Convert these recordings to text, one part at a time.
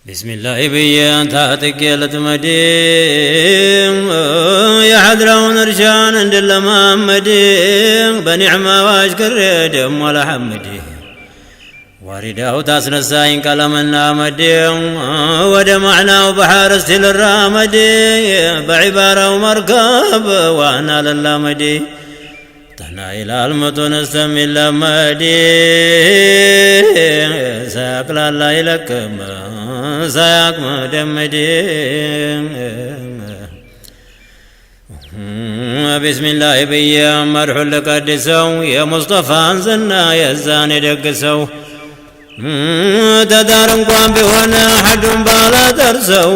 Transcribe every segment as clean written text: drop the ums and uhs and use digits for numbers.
بسم الله بيان تاتك لتمدين يا حضرون رشان عند محمدين بنعمة واشكر دم ولا حمدي وارداه تاسنساين كلامنا مدين ودمعنا وبحر استل الرامدي بعبارة ومركب وانا للمدي تنا إلى المتون استمل مدي ساقل الله لكم ساق مدمدي بسم الله بيا مرح لقدسو يا مصطفى انزلنا يا زاني دقسو تدارن قوام بيوانا حد بالا ترسو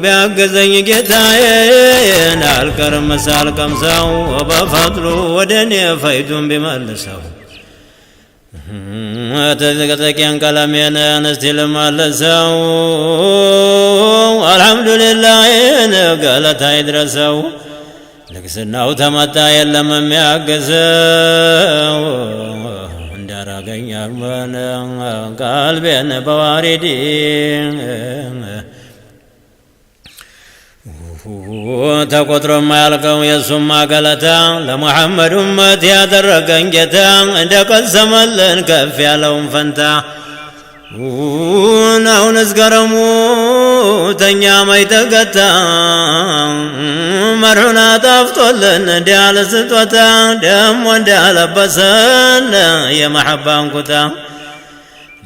بيعقزن جتاين الكرم سالكم سو وبفضلو ودني فايدون بمالسو تذكرك ان كلامي نستل مالسو الحمد لله ان قالت يدرسو لكسناو تمتا يلم ميعقزو دارغن يرمن قلبين بواردي تقدر مالكم يسمى قالتا لمحمد أمتي أدرغن جتا عندك الزمن كف يالهم فانتا وناو نسقرمو تنيا ميتقتا مرحنا تفتولن ديال ستوتا دم وندال بسن يا محبان كتا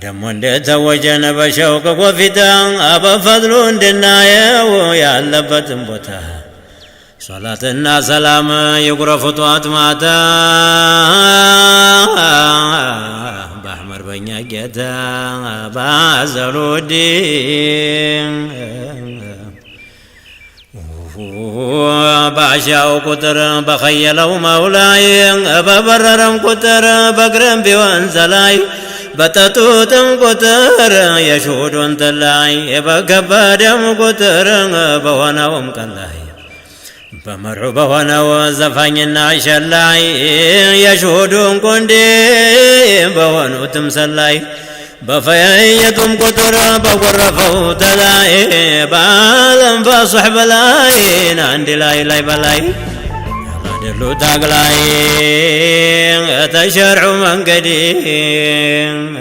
دم وندي توجن بشوق وفتا أبا فضلون دنايا ويا لبتن بوتا صلاتنا سلام يقرف طوات ماتا بحمر بنيا جتا بازلو الدين بعشاو كتر بخيلو مولاي ببررم كتر بقرم بوانزلاي بتتوتم كتر يشودون تلاي بكبادم كتر بواناوم كلاي بمرحو بوانا وزفانينا شلاي يشودون كندي بوانو تمسلاي بفيتم كتر بغرفو تلاي بالم فصحب لاين عندي لاي لاي بلاي دلو تاقلاي تشرع من قديم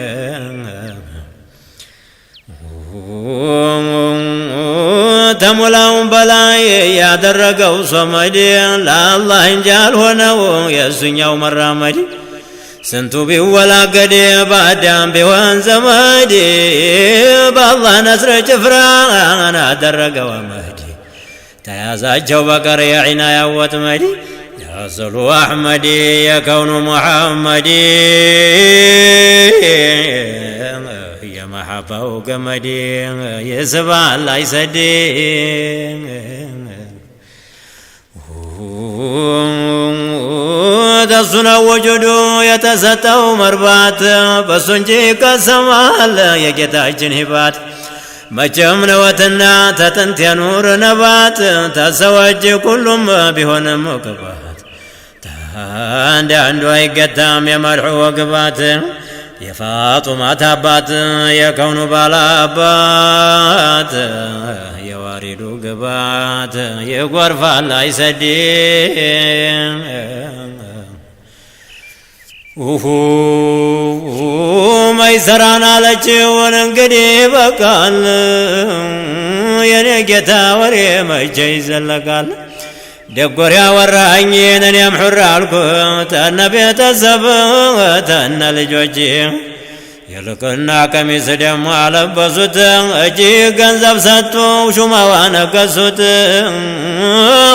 تملاهم بلاي يا درقو صمدي لا الله انجال هنا يسنيو مرامدي سنتو بولا قدي بعدام بوان زمادي بالله نصر جفرانا درقو مهدي تيازاجو بكر يا عناية وتمدي يا صلو أحمدي يا كون محمدي يا محبة وقمدي يا سبع الله يسدي تصنع وجودو يتستو مربات بسنجي كسمال يا جتاجن هبات مجم نوتنا تتنت يا نور نبات تسوج كلهم بهن مقبات عند ويقدام يا مرحو وقبات يا فاطمة تابات يا كون بالابات يا وارد وقبات يا غرف الله يسدين ميسرانا لجون انقدي بقال يا نقتا وري مجيز لقال دقور يا وراني انني امحر الكوت النبي تسبت ان الجوجي يلقنا قميص دم على بسوت اجي غنزب سطو شما وانا كسوت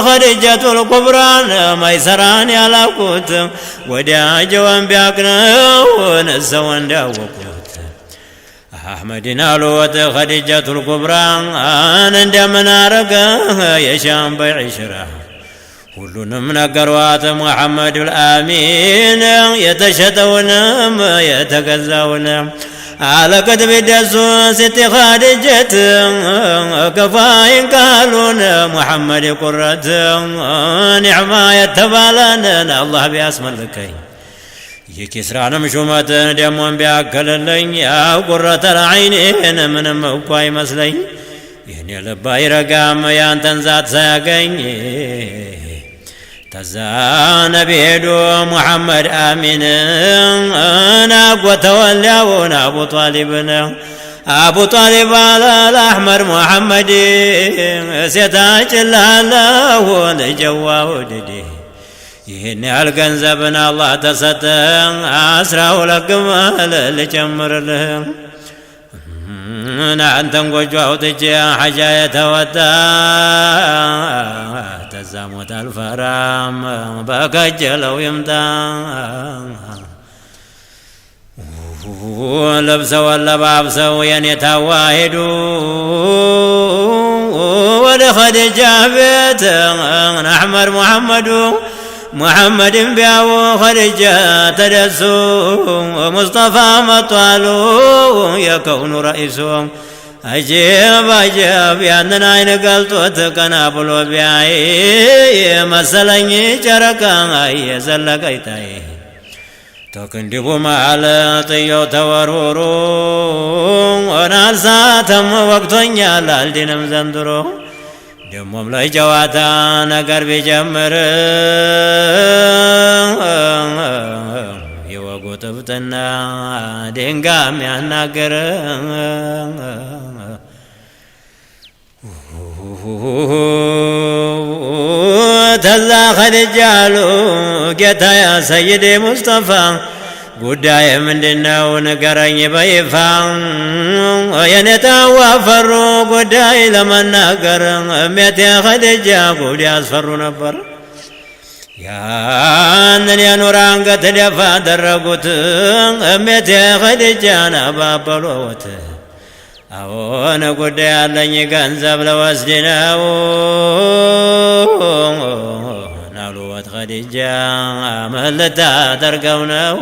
خديجة الكبرى ميسران يلاقوت وديا جوان بيقنو نسوان داوقوت أحمد نالوت خديجة الكبرى أنا اندمنا رقا يشام بعشرة كلنا نقروات محمد الأمين يتشتون يتكزون على كتب الدسو ست خادجة كفاين قالون محمد قرة نعمة يتبالن الله بأسم لكي የኪስራንም ሹመት ደሞም ቢያከልልኝ ያው ቁረተል ዐይኔን ምንም እኮ አይመስለኝ የኔ ልብ አይረጋም ያንተን ዛት ሳያገኝ ተዛ ነቢ ሄዶ ሙሐመድ አሚን ናጎተወልያውን አቡ ጣሊብን አቡ ጣሊብ አልአሕመር ሙሐመድ ሴታጭላለሁ ልጀዋ ውድዴ ይህን ያህል ገንዘብን አላህ ተሰጠ 12 ግመል ልጨምርልህ አንተን ጎጆ አውጥቼ ሐጃ የተወጣ ተዛ ሞት አልፈራም በከጀለው ይምጣ ለብሰው ለባብሰው የኔታዋ ሄዱ ወደ ኸዲጃ ቤት አሕመድ ሙሐመዱ ሙሐመድን ቢያው ኸዲጃ ተደሱ ሙስጠፋ መጧሉ የከውኑ ረኢሱ አጀብ አጀብ ያንን አይን ገልጦት ቀና ብሎ ቢያይ መሰለኝ ጨረቃ የዘለቀ ይታይ ተክንዲቡ መሃል ጥየው ተወርውሮ አልሳተም ወቅቶኛል አልዲንም ዘንድሮ ደሞም ላይ ጨዋታ ነገር ቢጀምር የወጉ ጥብጥና ድንጋም ያናገር ተዛ ኸዲጃ አሉ ጌታ ያ ሰይዴ ሙስጠፋ ጉዳይ ምንድነው ንገረኝ በይፋ የኔታዋ ፈሩ ጉዳይ ለመናገር እሜቴ ኸዲጃ ጉድ ያስፈሩ ነበር ያንን የኑር አንገት ደፋ አደረጉት እሜቴ ኸዲጃን አባበሎት አዎን ጉዳይ ያለኝ ገንዘብ ለወስድ ነው ናሉወት ኸዲጃ ምን ልታደርገው ነው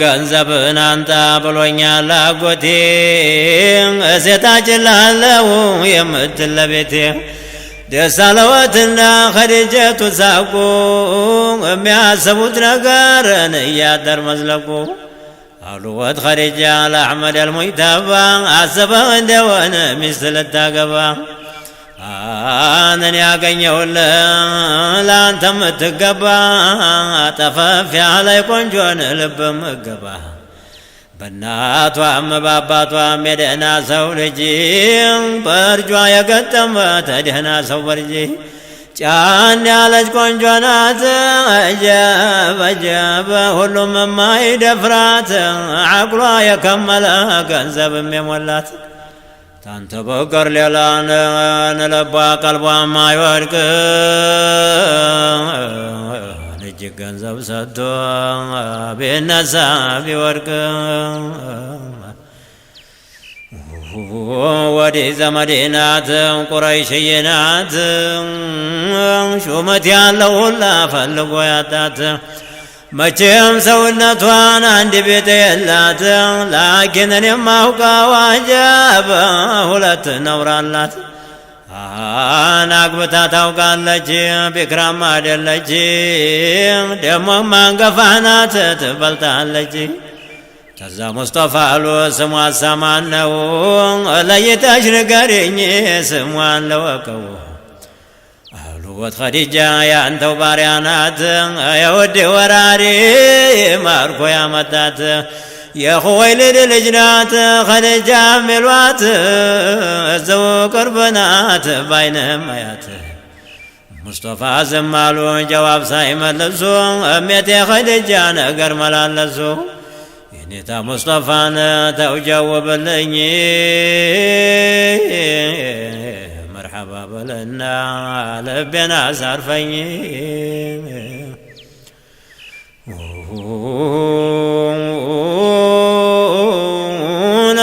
ገንዘብን አንጣ ብሎኛል አጎቴ እሴታጭላለሁ የምትል ለቤቴ ደስ አለወትና ኸዲጀቱ ሳቁ የሚያስቡት ነገርን እያደር መዝለቁ አሉወት ኸዲጃ ለአሕመድ አልሙጅተባ አስበህ እንደሆነ ሚስት ልታገባ አንን ያገኘሁልህ ለአንተ የምትገባ ጠፈፍ ያለይ ቆንጆን ልብ ምገባ በእናቷም በአባቷም የደህና ሰው ልጅ በእርጇ የገጠመ ተደህና ሰው በርጂ ጫን ያለች ቆንጆ ናት አጀብ አጀብ ሁሉም የማይደፍራት ዓቅሏ የከመለ ገንዘብም የሞላት ታንተ በቀር ሌላን ልቧ ቀልቧ ማይወድቅ እጅግ ገንዘብ ሰጥቶ ቢነሳ ቢወድቅ ወዲህ ዘመዴ ናት ቁረይሽዬ ናት ሹመት ያለው ሁላ ፈልጎ ያጣት መቼም ሰውነቷን አንድ ቤት የላት ላኪን እኔ የማውቀው አጀብ ሁለት ነውራላት አግብታ ታውቃለች ቢክራም አይደለች ደሞም አንገፋ ናት ትበልጣለች ተዛ ሙስጠፋ አሉ ስሟ ሰማን ነው ለይተሽ ንገሪኝ ስሟን ለወቀው አሉወት ኸዲጃ ያንተው ባሪያ ናት የውድ ወራሪ ማርኮ ያመጣት የኹወይልድ ልጅ ናት ኸዲጃ ሚሏት እዘው ቅርብ ናት ባይንም አያት ሙስጠፋ ዝም አሉ ጀዋብ ሳይመልሱ እሜቴ ኸዲጃ ነገር መላለሱ የኔታ ሙስጠፋን ተውጀውብልኝ መርሐባ በለና ልቤን አሳርፈኝ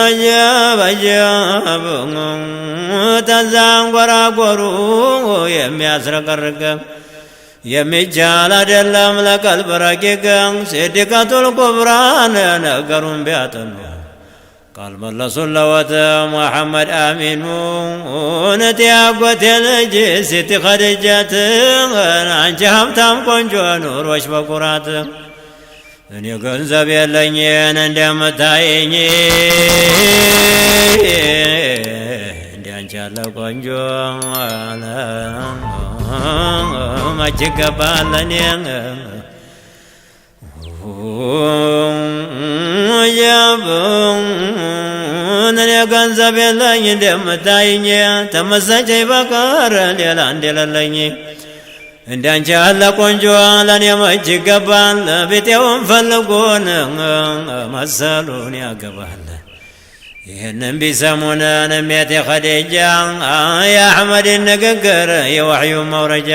አጀብ አጀብ ተዛንጎራጎሩ የሚያስረቀርቅ የሚቻል አይደለም ለቀልብ ረቂቅ ሲዲቀቱል ኩብራን ነገሩን ቢያጠኑ قال ملصوا اللوت محمد آمين يا قوت الجي ستي خديجات አንቺ ሀብታም ቆንጆ ኑሮሽ በኩራት እኔ ገንዘብ የለኝን እንደምታየኝ እንዲያንቺ ያለ ቆንጆ መች ይገባል ለኔ እኔ ገንዘብ የለኝ እንደምታየኝ ተመሰጨኝ በቀር ሌላ እንደሌለኝ እንዳንቺ ያለ ቆንጆ ለኔ መች ይገባል ቤቴውን ፈልጎን መሰሉን ያገባል ይህንን ቢሰሙን እሜቴ ኸዲጃ የአሕመድን ንግግር የወሕዩ መውረጃ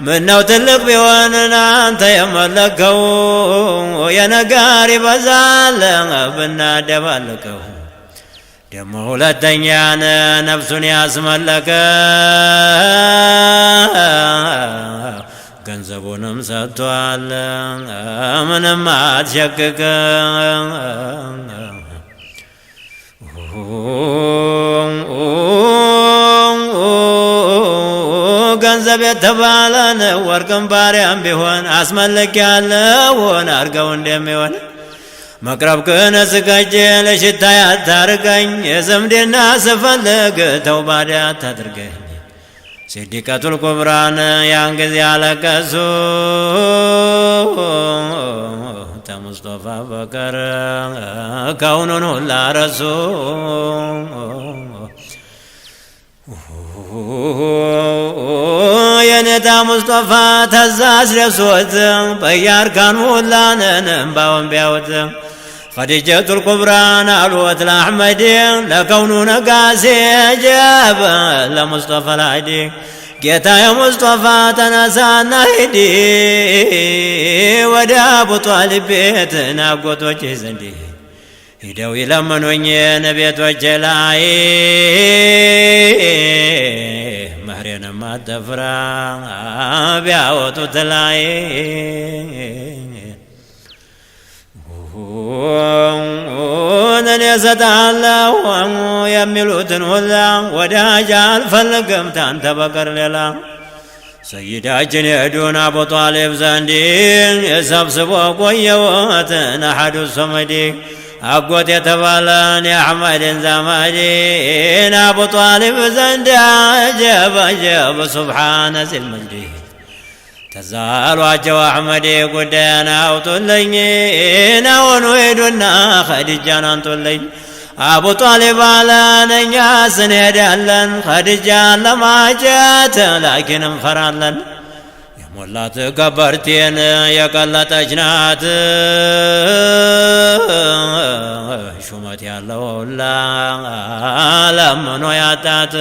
ምነው ትልቅ ቢሆንን አንተ የመለከው የነጋር ይበዛል ብናደባልቀው ደሞ ሁለተኛን ነፍሱን ያስመለከ ገንዘቡንም ሰጥቷል ምንም አትሸክክ ገንዘብ የተባለን ወርቅም ባሪያም ቢሆን አስመለክ ያለውን አርገው እንደሚሆን መቅረብ ግን ስጋጄ ለሽታ ያታርገኝ የዘምዴና ስፈልግ ተውባዳ ታድርገኝ ሲዲቀቱል ኩብራን ያን ጊዜ አለቀሱ ተሙስጠፋ በቀር ከውኑን ሁላ ረሱ የኔታ ሙስጠፋ ተዛዝ ደሶት በያርካን ሁላንን እምባውን ቢያወት ኸዲጀቱል ኩብራን አልወት ለአሕመድ ለከውኑ ነጋሴ ጀብ ለሙስጠፋ ላዲ ጌታ የሙስጠፋ ተነሳና ሂዲ ወደ አቡ ጧሊብ ቤት ናጎቶች ዘንድ ሂደው ይለምኑኝ ነቤቶች ላይ መህሬንም አትፍራ ቢያወጡት ላይ እኔ እሰጥሃለሁ የሚሉትን ሁላ ወዳጅ አልፈልግም ታንተ በቀር ሌላ ሰይዳችን የሄዱን አቡ ጧሊብ ዘንድ የሰብስቦ ቆየወትን አሐዱ ሶመዲ አጎት የተባለን የአሕመድን ዘመዴን አቡ ጧሊብ ዘንድ አጀብ አጀብ ሱብሓነ ዚል መጅድ ተዛሏቸው አሕመድ ጉዳያን አውጡልኝ ናወኑ ሄዱና ኸዲጃን አንጡልኝ አቡ ጧሊብ አለን እኛስ እንሄዳለን ኸዲጃን ለማጨት ላኪን እንፈራለን የሞላት ከበርቴን የቀለጠች ናት ሹመት ያለው ሁላ ለምኖ ያጣት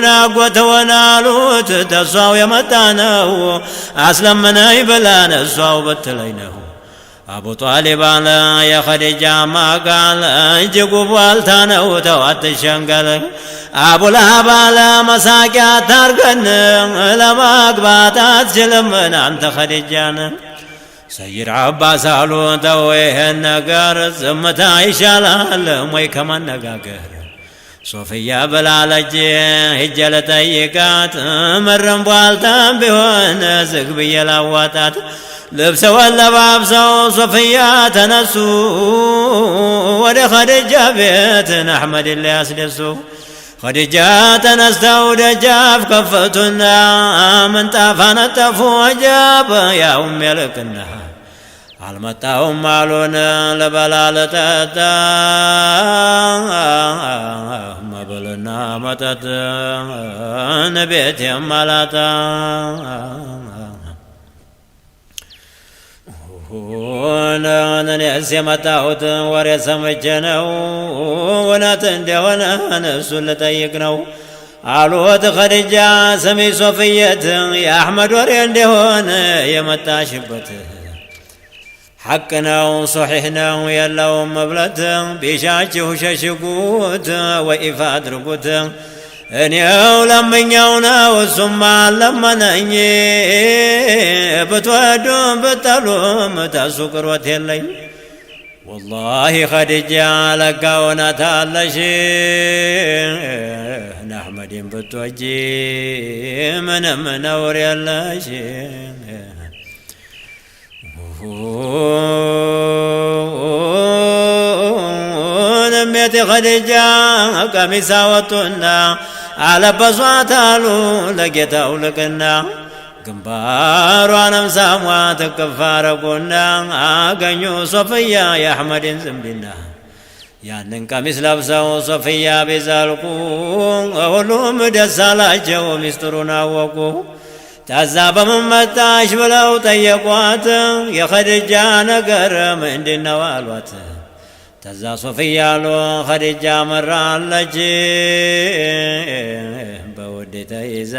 ናጎተወን አሉት ተሷው የመጣ ነው አስለምነኝ ብላን እሷው ብትለኝ ነው አቡ ጧሊብ አለ የኸዲጃ ማቃል እጅጉ ቧልታ ነው ተው አትሸንገል አቡ ለሀብ አለ መሳቂያ አታርገን ለማግባት አትችልምን አንተ ኸዲጃን ሰይድ አባስ አሉ ተው ይህን ነገር ዝምታ ይሻላል ወይ ከመነጋገር ሶፍያ ብላለች ሂጄ ልጠይቃት ምርም ቧልታም ቢሆን ዝግ ብዬ ላዋጣት ልብሰወን ለባብሰው ሶፍያ ተነሱ ወደ ኸዲጃ ቤትን አሕመድን ሊያስደሱ ኸዲጃ ተነስተው ደጃፍ ከፈቱና ምንጣፍ አነጠፉ ወጀብ ያውም የልቅና አልመጣሁም አሉን ልበላ ልጠጣ መብልና መጠጥ ቤቴም አላጣ እኔስ የመጣሁት ወሬ ሰምቼ ነው እውነት እንደሆነ እሱን ልጠይቅ ነው አሉት ኸዲጃ ስሚ ሶፍየት የአሕመድ ወሬ እንደሆነ የመጣሽበት ሐቅ ነው ሶሒሕ ነው የለውም መብለት ቢሻችሁ ሸሽጉት ወኢፋ አድርጉት እኔው ለምኛው ነው እሱማ ለመነኝ ብትወዱም ብትጠሉም ተሱ ቅርበት የለኝ ወላሂ ኸዲጃ ለካ እውነት አለሽ አሕመድን ብትወጂ ምንም ነውር የለሽ نميت خديجة قميصا وطنا على بصواتالو لقيتا ولقنا قنبارو مساموات كفار قلنا أغنيو صفيا يا أحمد زنبنا ያንን ቀሚስ ለብሰው ሶፊያ ቢዘልቁ ሁሉም ደስ አላቸው ሚስጥሩን አወቁ ታዛ በመመጣሽ ብለው ጠየቋት የኸዲጃ ነገር ምንድነው አሏት ታዛ ሶፊያ አሉ ኸዲጃ መራለች በውዴታ ይዛ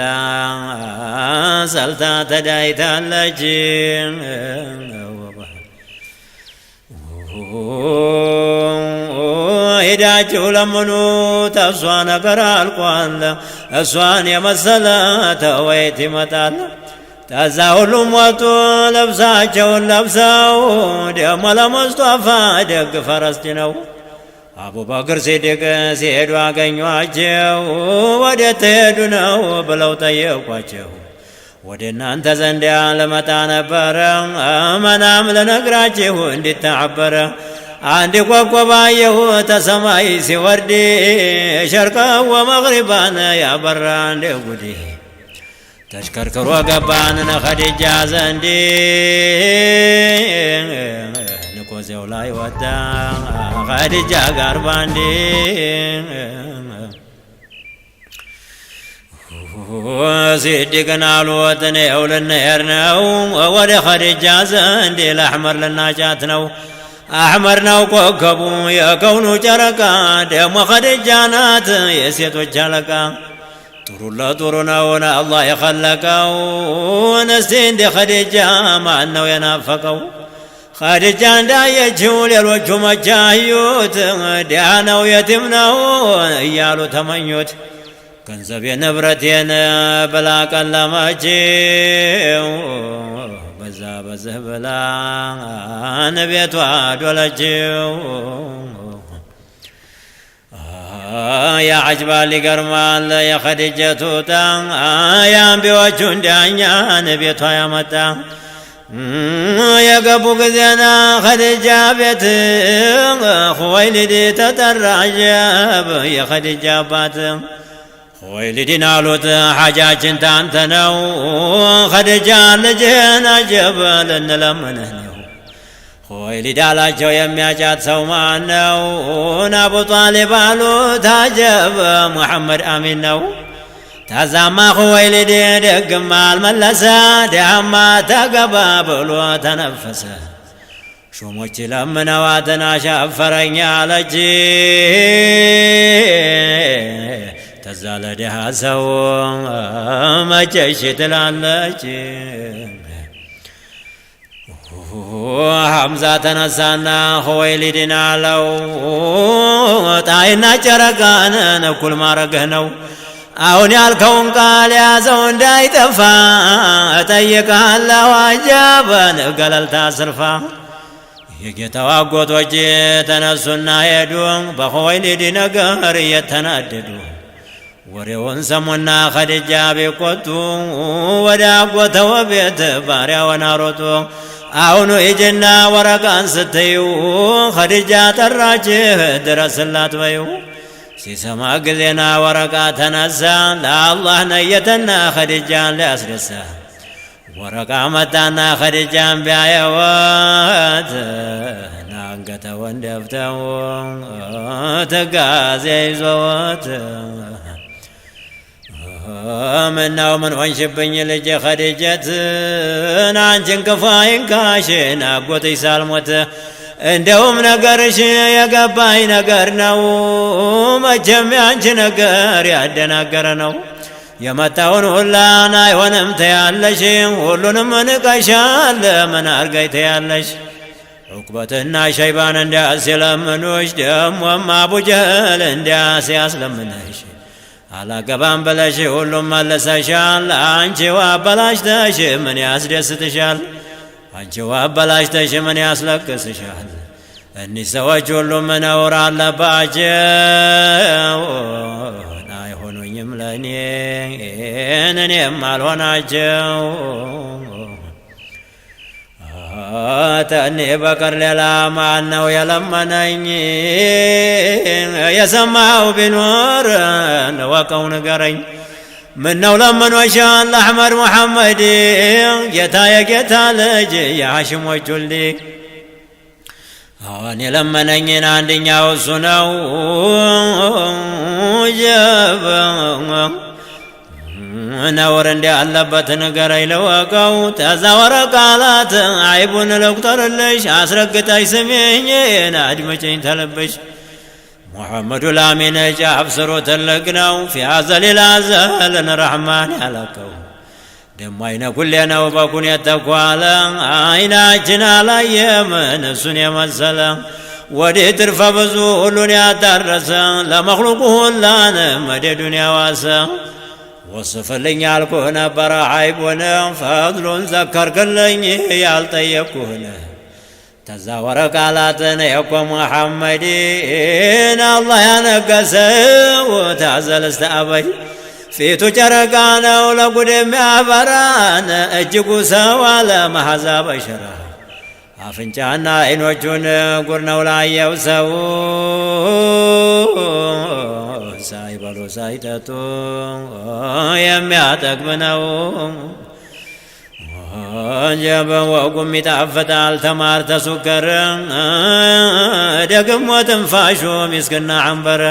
ሰልታ ተዳይታለች ሄዳችሁ ለምኑ ተሷ ነገር አልቋል እሷን የመሰለ ተወይት ይመጣል ታዛ ሁሉም ወጡ ልብሳቸውን ለብሰው ደሞ ለሙስጠፋ ደግ ፈረስ ጭነው አቡበክር ሲዲቅ ሲሄዱ አገኟቸው ወዴት ትሄዱ ነው ብለው ጠየቋቸው ወደ እናንተ ዘንድ ልመጣ ነበረ መናም ልነግራችሁ እንዲተዓበረ አንድ ኮከብ አየሁ ተሰማይ ሲወርድ ሸርቀ ወመግሪባን ያበራ እንደ ጉዲ ተሽከርክሮ ገባን ኸዲጃ ዘንድ ንኮዜው ላይ ወጣ ኸዲጃ ጋር ባንድ ሲዲቅን አሉት እኔው ልንሄድ ነው ወደ ኸዲጃ ዘንድ ለአሕመር ልናጫት ነው አሕመር ነው ኮከቡ የከውኑ ጨረቃ ደሞ ኸዲጃ ናት የሴቶች አለቃ ጥሩ ለጥሩ ነውን አላህ የኸለቀው እስቲ እንደ ኸዲጃ ማን ነው የናፈቀው ኸዲጃ እንዳየችው ሌሎቹ መቻዩት ድሃ ነው የቲም ነው እያሉ ተመኙት ገንዘቤ ንብረቴን ብላ ቀለመችው በዛ በዝህ ብላ ቤቷ ዶለችው ያ ዐጅባል ይገርማል የኸዲጀቱ ዕጣ የአንቢዎቹን ዳኛን ቤቷ ያመጣ የገቡ ጊዜና ኸዲጃ ቤት ኹወይሊድ ተጠራ አጀብ የኸዲጃ አባት ኹወይሊድን አሉት ሓጃችን ታንተ ነው ኸዲጃ ልጅህን አጀብ ልንለምንህ ነው ኹወይሊድ አላቸው የሚያጫት ሰው ማን ነው አቡ ጣሊብ አሉት አጀብ ሙሐመድ አሚን ነው ታዛማ ኹወይሊድ ደግማ አልመለሰ ዳማ ተገባ ብሎ ተነፈሰ ሹሞች ለምነዋትን አሻፈረኝ አለች ተዛ ለድሃ ሰው መቼሽ ትላለች ሐምዛ ተነሳና ኹወይሊድን አለው ጣይና ጨረቃን እኩል ማረግህ ነው አሁን ያልከውን ቃል ያዘው እንዳይጠፋ እጠይቅሃለሁ አጀበን ገለልታ ስርፋ የጌታው አጎቶች ተነሱና ሄዱ በኹወይሊድ ነገር እየተናደዱ ወሬውን ሰሙና ኸዲጃ ቢቆጡ ወደ አጎተው ቤት ባሪያውን አሮጡ አሁኑ ሂጂና ወረቃን ስትዩ ኸዲጃ ጠራችህ ድረስላት በዩ ሲሰማ ጊዜና ወረቃ ተነሳ ለአላህ ነየተና ኸዲጃን ሊያስደሳ ወረቃ መጣና ኸዲጃን ቢያየወት ናንገተውን ደፍተው ትጋዜ ይዞወት ምነው ምን ሆንሽብኝ ልጄ ኸዲጀትን አንቺን ክፉ አይንካሽን አጎትሽ ሳልሞት እንደውም ነገርሽ የገባኝ ነገር ነው መቼም ያንቺ ነገር ያደናገረ ነው የመጣውን ሁላን አይሆንም ተያለሽ ሁሉንም ንቀሻል ምን አርገኝ ተያለሽ ዑቅበትና ሸይባን እንዲያስ ሲለምኑሽ ደሞም አቡጀህል እንዲያስ ያስለምነሽ አላገባም ብለሽ ሁሉም መለሰሻል አንቺው አበላሽተሽ ምን ያስደስትሻል አንቺው አበላሽተሽ ምን ያስለቅስሻል እኒህ ሰዎች ሁሉም ነውር አለባቸው አይሆኑኝም ለእኔ እኔም አልሆናቸው ተኔ በቀር ሌላ ማነው የለመነኝ የሰማው ቢኖር ወቀው ንገረኝ ምነው ለመኖሻል አሕመድ ሙሐመድ ጌታ የጌታ ልጅ የሐሽሞች ሁሌ አሁን የለመነኝን አንደኛው እሱ ነው ነውር እንዲህ አለበት ንገረኝ ልወቀው ተዛወረ ቃላት አይቡን ልቁጠርልሽ አስረግጠሽ ስሚኝ አድምጪኝ ተልብሽ ሙሐመዱ ላሚን ጫፍ ስሩ ትልቅ ነው ፊያዘሊል አዘልን ረሕማን ያለቀው ደሞ አይነ ኩሌ ነው በኩን የተኳለ አይናችን አላየምን እሱን የመሰለ ወዲህ ትርፈ ብዙ ሁሉን ያዳረሰ ለመክሉቁ ሁላን መደዱን ያዋሰ ወስፍልኝ ያልኩህ ነበረ አይቡን ፈድሉን ዘከርክልኝ ያልጠየቅኩህን ተዛወረ ቃላትን የኮ ሙሐመድን አላህ ያነገሰው ታዘልስተ አበይ ፊቱ ጨረቃ ነው ለጉድ የሚያበራን እጅጉ ሰው አለ መሐዛ በሸራ አፍንጫና አይኖቹን ጉር ነው ላየው ሰው ሳይበሉ ሳይጠጡ የሚያጠግብ ነው ጀበ ወጉም ይጣፍጣል ተማር ተሱከር ደግሞ ትንፋሹ ሚስክና ዐንበር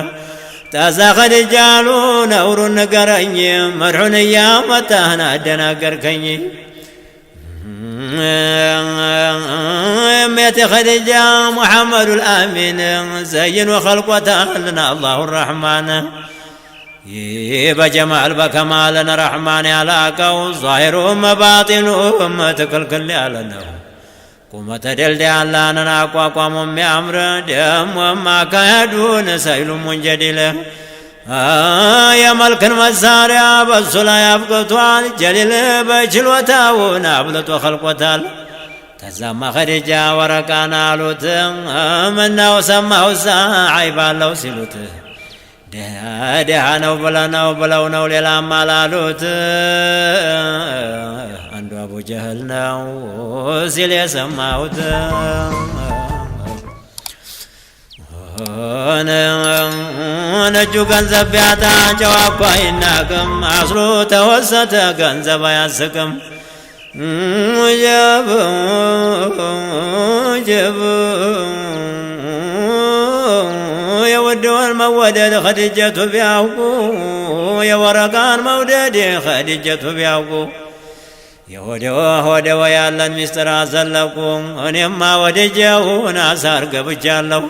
ታዛ ኸዲጃሉ ነውሩን ንገረኝ መድሑን እያመጣህን አደናገርከኝ እሜቴ ኸዲጃ ሙሐመዱ ልአሚን ዘይን ወኸልቆታልን አላሁ ረሕማን ይህ በጀማል በከማልን ረሕማን ያላቀው ዛሂሩም ባጢኑም ትክልክል ያለ ነው ቁመተ ደልዳይ ያላንን አቋቋሙ የሚያምር ደሞም አካሄዱን ሰይሉም ወንጀዲለ የመልክን መሳሪያ በሱ ላይ አብቅቷል ጀሊል በችሎታውን አብልጦ ኸልቆታል ተዛማ ኸዲጃ ወረቃን አሉት ምነው ሰማሁሳ አይባለው ሲሉት ደሃ ነው ብለው ነው ሌላም አላሉት አንዱ አቡ ጀህል ነው ሲል የሰማሁት ነጁ ገንዘብ ቢያጣ ጨዋ እኮ አይናቅም አስሮ ተወሰተ ገንዘብ አያስቅም ጀብ የወደውን መወደድ ኸዲጀቱ ቢያውቁ የወረቃን መውደድ ኸዲጀቱ ቢያውቁ የወደወ ያለን ሚስጥር አዘለቁ እኔማ ወደጀውን አሳር ገብቻለሁ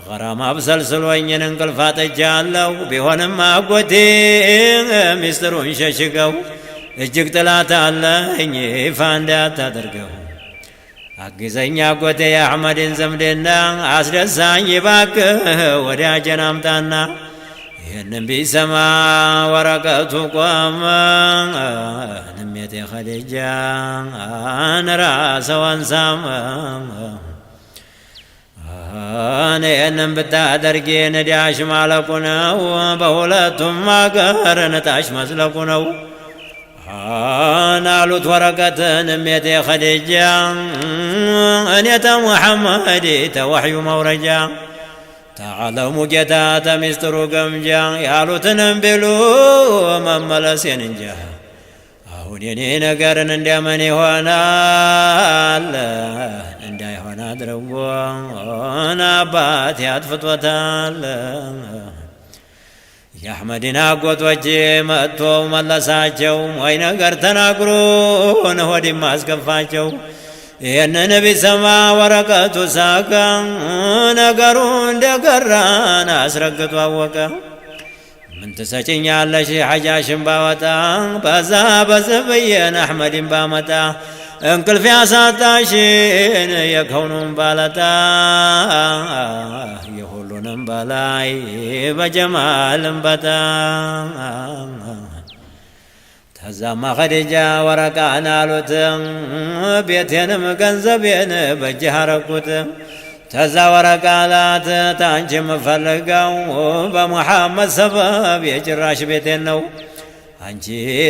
ገራም አብሰልስሎኝን እንቅልፍ አጥቻለሁ ቢሆንም አጎቴ ሚስጥሩን ሸሽገው እጅግ ጥላት አለኝ ይፋ እንዳታደርገው አግዘኝ አጎቴ የአሕመድን ዝምድና አስደሳኝ እባክህ ወዳጄን አምጣና ይህንን ቢሰማ ወረቀቱ ቆመ እሜቴ ኸዲጃ ራስዋን ሳመ ይህንን ብታደርጊ ንዳሽ ማለቁ ነው በሁለቱም አገር ንጣሽ መስለቁ ነው ናሉት ወረቀትን እሜቴ ኸዲጃ እኔ ተሙሐመድ ተወሕዩ መውረጃ ተዓለሙ ጌታ ተሚስጥሩ ገምጃ ያሉትንም ቢሉ መመለሴን እንጃ አሁን የኔ ነገርን እንደምን ይሆናል እንዳይሆን አድርጎን አባቴ አጥፍቶታል የአሕመድን አጎቶች መጥቶ መለሳቸው ወይ ነገር ተናግሮን ሆድም አስገፋቸው ይህንን ቢሰማ ወረቀቱ ሳቀ ነገሩ እንደገራን አስረግጦ አወቀ ምን ትሰጭኛለሽ ሐጃሽን ባወጣ በዛ በዝብዬን አሕመድን ባመጣ እንቅልፍ ያሳጣሽን የከውኑን ባለጣ የሁሉ ከሁሉንም በላይ በጀማልም በጣም ተዛማ ኸዲጃ ወረቃን አሉት ቤቴንም ገንዘቤን በእጅህ አረኩት ተዛ ወረቃ አላት ታንቺ የምፈልገው በሙሐመድ ሰበብ የጭራሽ ቤቴን ነው አንቺ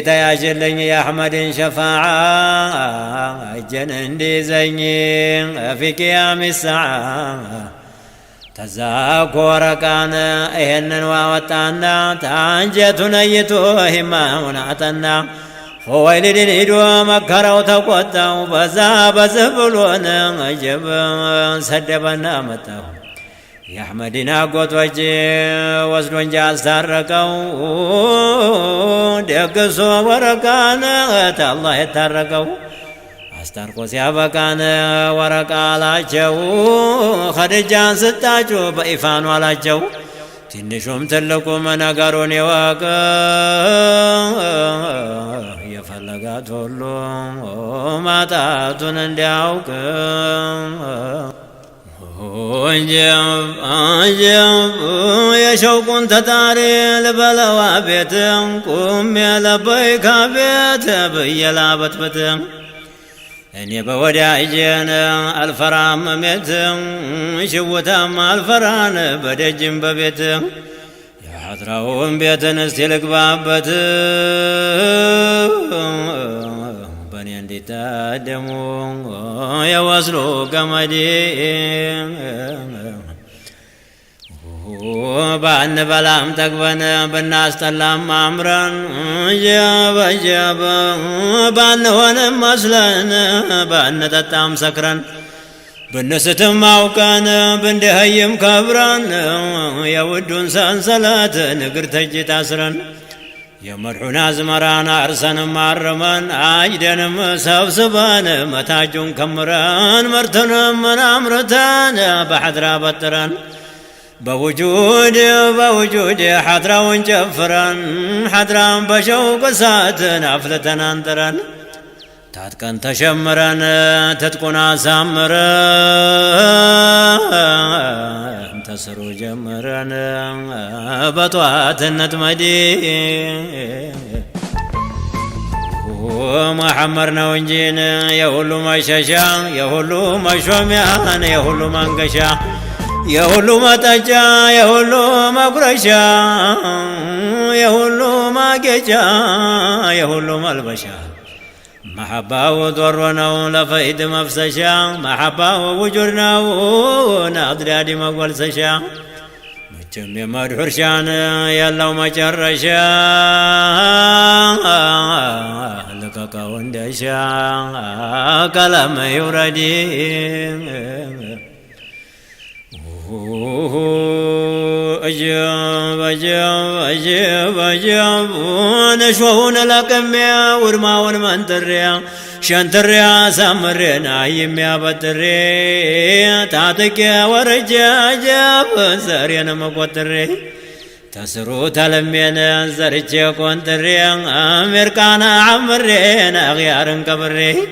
ተያዥልኝ የአሕመድን ሸፋዓ እጄን እንዲይዘኝ ፊ ቂያም ሰዓ ተዛኮ ወረቃን ይሄንን ዋወጣና ታንጀቱ ነይቶ ሂማውን አጠና ኹወይሊድን ሂዶ መከረው ተቆጣው በዛ በዝህ ብሎን እጅብ ሰደበና መጣው የአሕመድን አጎቶች ወስዶ እንጂ አስታረቀው ደግሶ ወረቃን ተአላህ የታረቀው አስታርቆ ሲያበቃን ወረቃ አላቸው ኸዲጃን ስጣጩ በኢፋኑ አላቸው ትንሹም ትልቁም ነገሩን ይወቅ የፈለጋት ሁሉ ማጣቱን እንዲያውቅ እንጀብ የሸውቁን ተጣሪ ልበለዋ ቤት ቁሜ ለበይካ ቤት ብዬ ላበጥብጥ እኔ በወዳጄን አልፈራም ሜት ሽውታም አልፈራን በደጅም በቤት የሐድራውን ቤትን እስቲ ልግባበት በእኔ እንዲታደሙ የወስሉ ገመዴ ባንበላም ጠግበን ብናስጠላም አምረን ጀበጀበ ባንሆንም መስለን ባንጠጣም ሰክረን ብንስትም አውቀን ብንደኸይም ከብረን የውዱን ሰንሰለት ንግር ተጅ ታስረን የመድሑን አዝመራን አርሰንም አርመን አጅደንም ሰብስበን መታጁን ከምረን ምርትንም አምርተን በሐድራ በጥረን በውጁድ ሐድራውን ጨፍረን ሐድራን በሸውቅ እሳትን አፍልተን አንጥረን ታጥቀን ተሸምረን ትጥቁን አሳምረን ተስሩ ጀምረን በጠዋትነት መዲ መሐመድ ነው እንጂን የሁሉ መሸሻ የሁሉ መሾሚያን የሁሉ መንገሻ የሁሉ መጠጫ የሁሉ መጉረሻ የሁሉ ማጌጫ የሁሉ መልበሻ መሐባው ዶሮ ነው ለፈይድ መፍሰሻ መሐባው ውጁድ ነው ናድዳዲ መጎልሰሻ መቼም የመድሑ እርሻን ያለው መጨረሻ ልቀቀው እንደሻ ቀለም ይውረዲ أجب نشوفون لقميا ورماون منتريا شنتريا سامرينا يميا بطريا تعطيكيا ورجا جاب سارينا مقوتري تسرو تلمينا زرجي كونتريا أمريكانا عمرينا غيارن كبري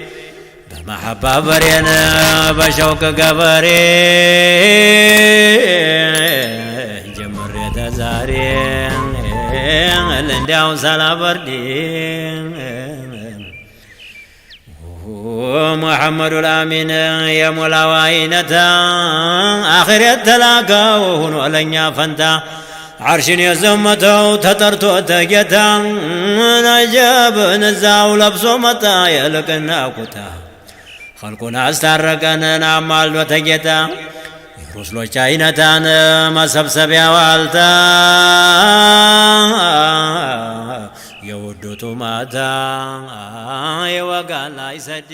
بمحبة برينا بشوك قبري زارين لنداو سالابردين محمد الأمين يا مولاوينتا آخر التلاقى وهنو لنيا فانتا عرشن يزمتو تطرتو تجتا نجاب نزاو لبسو متا يلقنا كتا خلقنا استرقنا نعمال وتجتا رسلوች አይነታን መሰብሰቢያ ዋልታ የወዶቱ ማታ የወጋላ አይሰድ